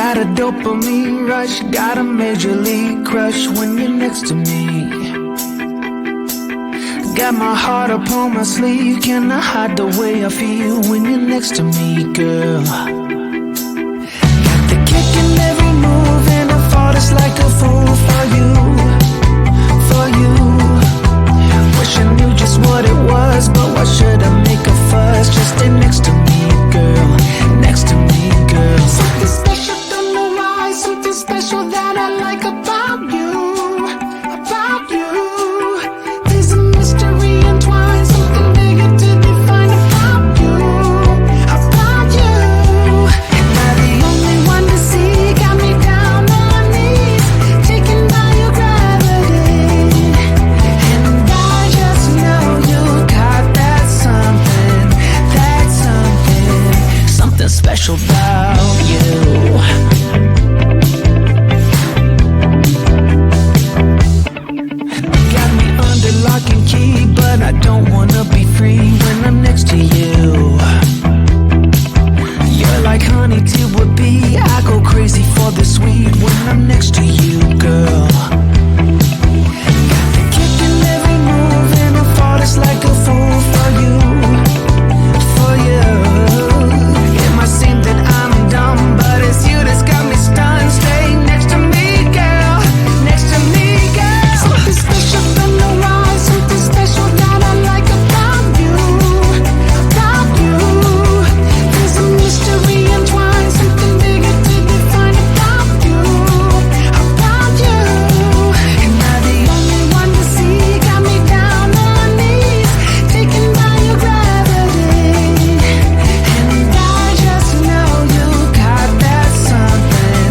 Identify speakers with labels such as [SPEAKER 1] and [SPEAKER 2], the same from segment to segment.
[SPEAKER 1] Got a dopamine rush, got a major league crush when you're next to me. Got my heart upon my sleeve, can I hide the way I feel when you're next to me, girl? Got the kick in every move and I fought just like a fool for you, for you. Wish I knew just what it was, but why should I make a fuss? Just stay next to me, girl, next to me, girl. Something special, don't know why, something special that I like about you, about you. There's a mystery entwined, something bigger to define about you, about you. Am I the only one to see? Got me down on my knees, taken by your gravity. And I just know you got that something, something special about you. Got me under lock and key, but I don't wanna be free when I'm next to you. You're like honey to a bee, I go crazy for the sweet when I'm next to you, girl. Got the kick in every move and I fought just like a fool for you, for you. It might seem that I'm dumb, but it's you that's got me stunned. Stay next to me, girl, next to me, girl. Something special, don't know why, something special that I like about you, about you. There's a mystery entwined, something bigger to define about you, about you. Am I the only one to see? Got me down on my knees, taken by your gravity. And I just know you got that something,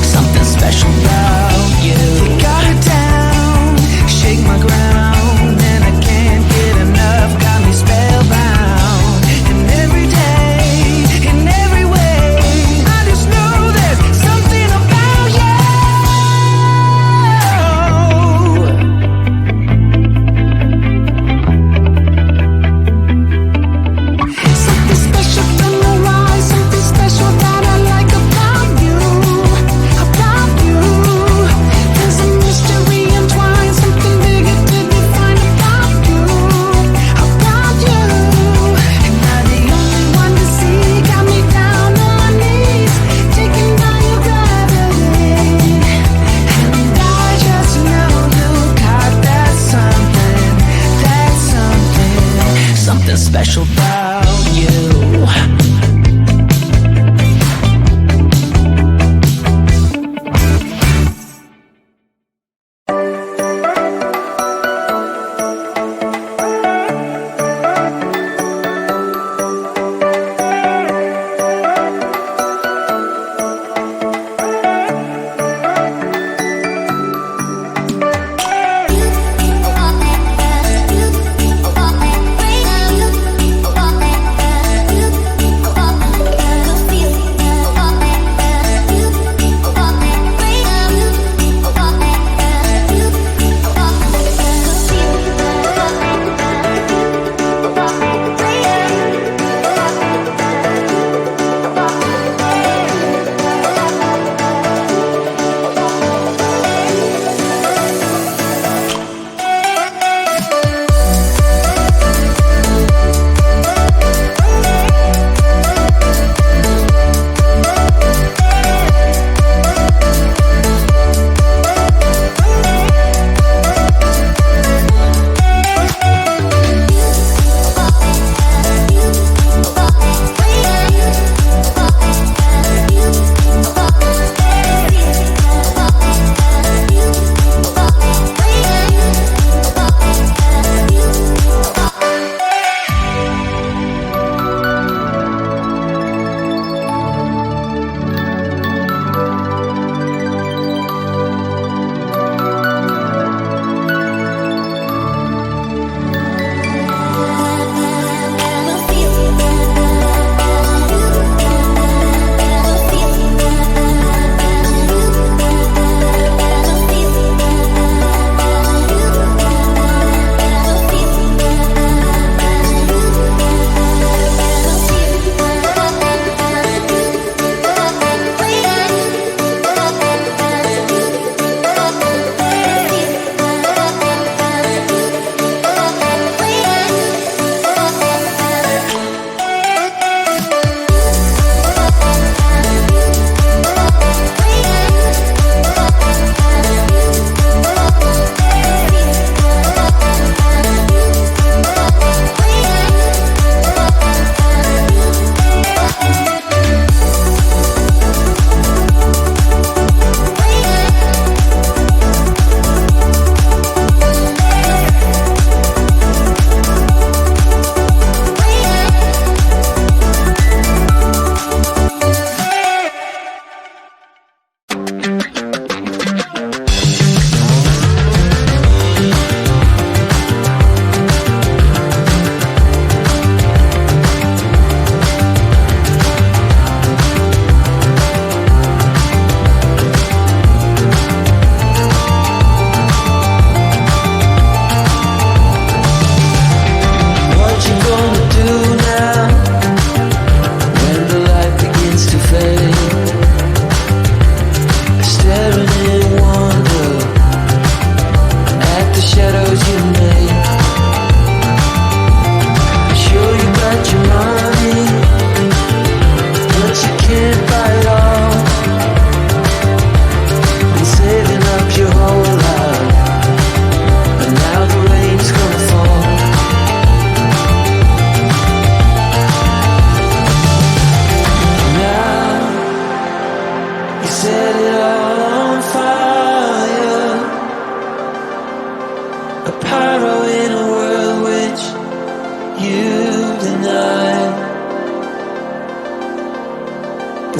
[SPEAKER 1] something special about you. You got it down, shake my ground, and I can't get enough, got me spellbound. And every day, in every way, I just know there's something about you. Something special, don't know why, something special that I like about you, about you. There's a mystery entwined, something bigger to define about you, about you. Am I the only one to see? Got me down on my knees, taken by your gravity. And I just know you got that something special about you.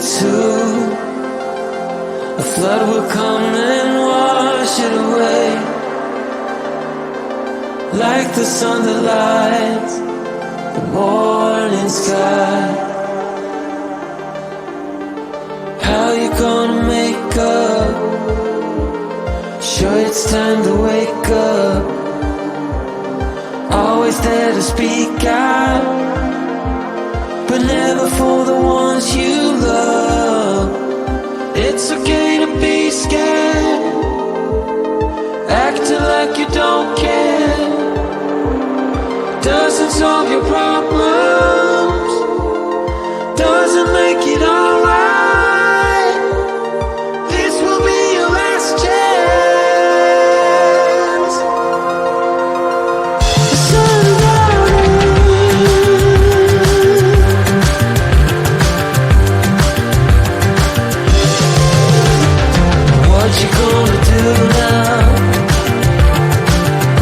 [SPEAKER 1] soon a flood will come and wash it away, like the sun that lights the morning sky. How you gonna make up? Sure, it's time to wake up. Always there to speak out, but never for the ones you love. It's okay to be scared, acting like you don't care. Doesn't solve your problems, doesn't make it alright. This will be your last chance. The sun what you gonna do now?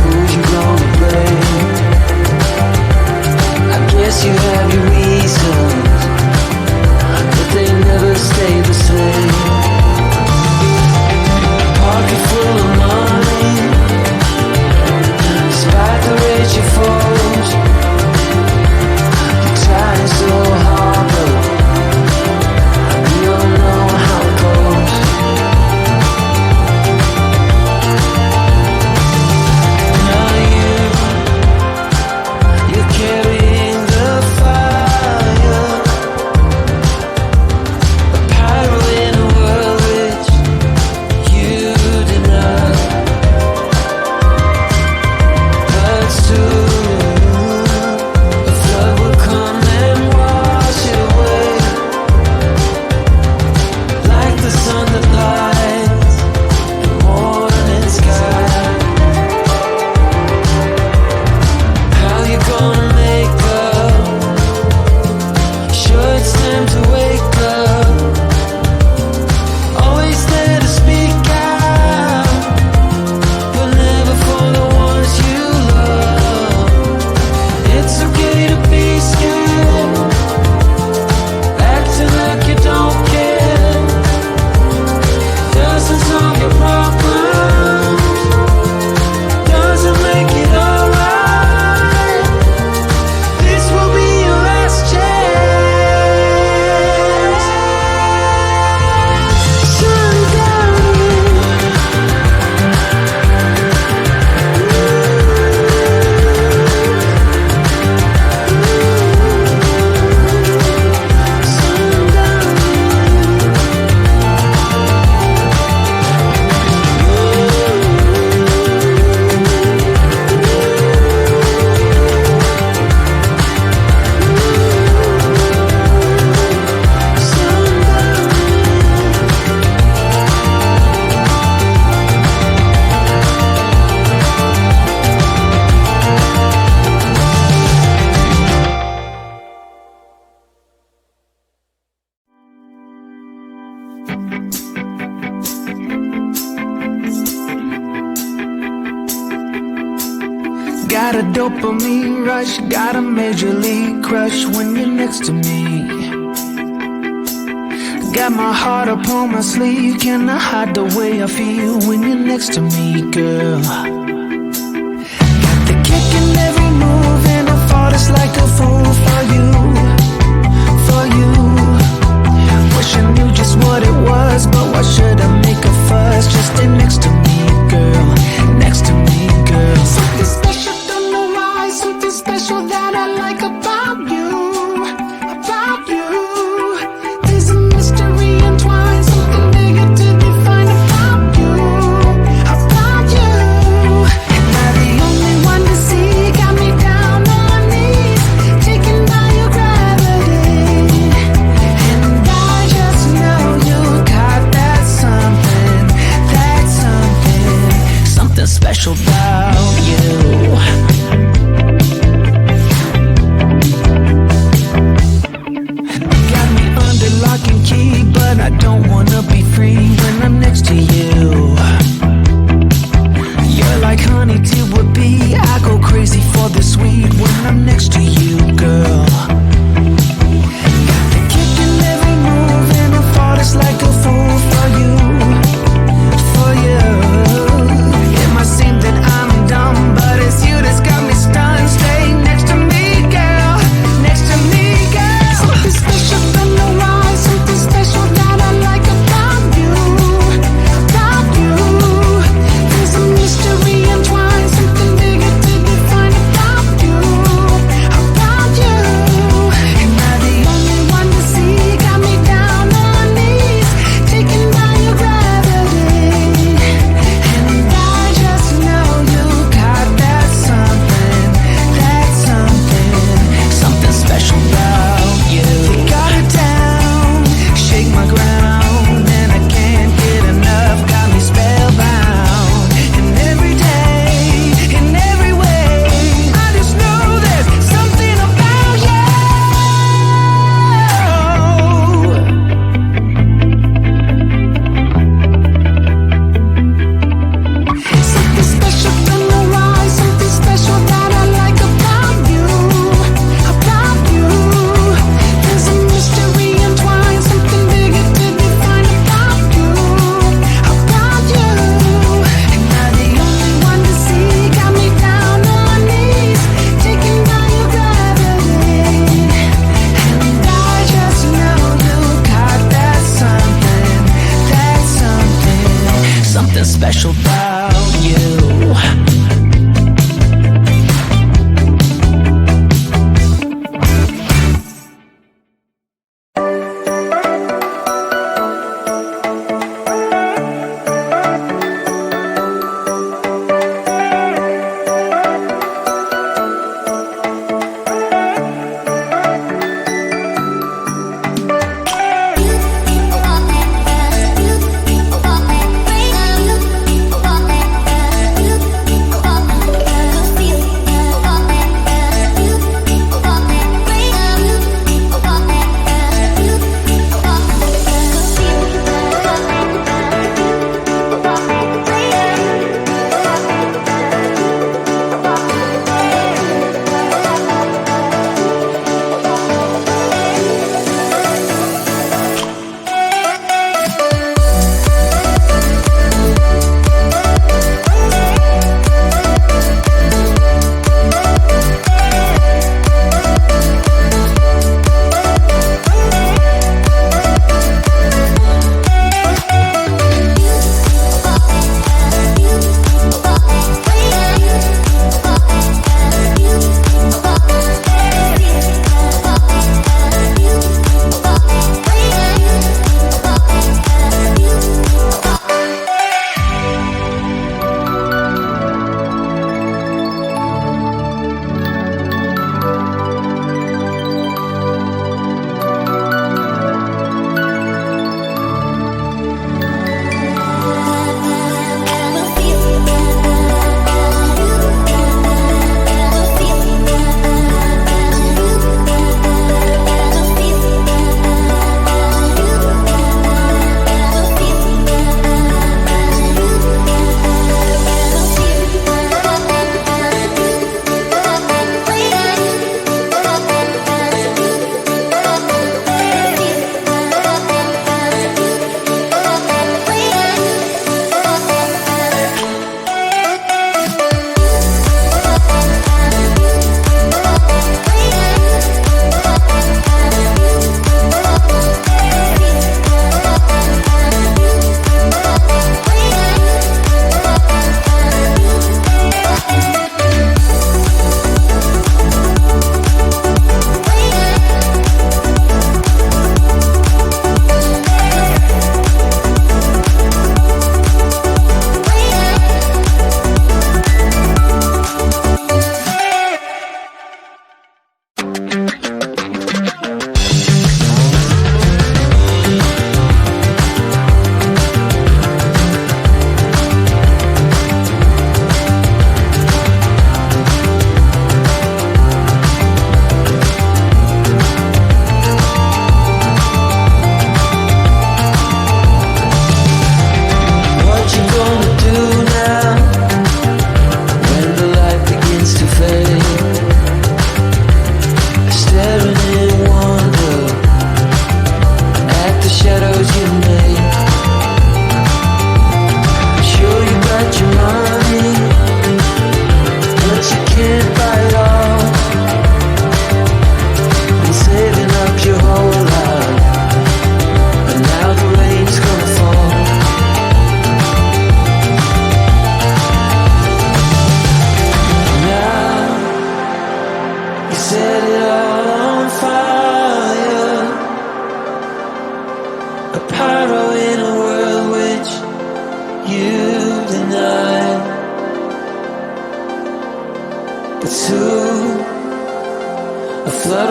[SPEAKER 1] Who you gonna blame? I guess you have your reasons, but they never stay the same. Pocket full of money, despite the rage you force. You're trying so hard, but you don't know how it goes. Now you're carrying the fire, a pyro in a world which you deny. But soon a flood will come and wash it away, like the sun that lights the morning sky. How you gonna make up? Sure, it's time to wake up. Always there to speak out, but never for the ones you love. It's okay to be scared, acting like you don't care. Doesn't solve your problems, doesn't make it alright. This will be your last chance. Sundown. Got a dopamine rush, got a major league crush when you're next to me. Got my heart upon my sleeve, can I hide the way I feel when you're next to me, girl? Got the kick in every move and I fought it's like a fool for you, for you. Wish I knew just what it was, but why should I make a fuss? Just stay next to me, girl, next to me, girl. Something special, don't know why, something special that I like about you, about you. There's a mystery entwined, something bigger to define about you, about you. Am I the only one to see? Got me down on my knees, taken by your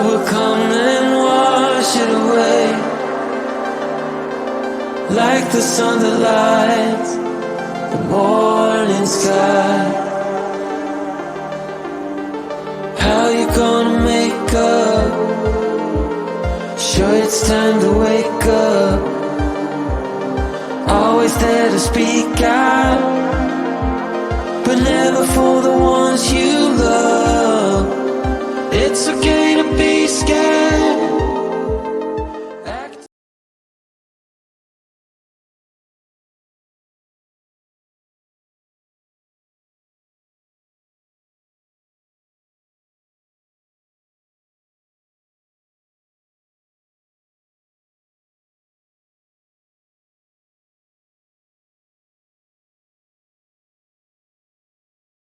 [SPEAKER 1] flood will come and wash it away, like the sun that lights the morning sky. How you gonna make up? Sure, it's time to wake up. Always there to speak out, but never for the ones you love.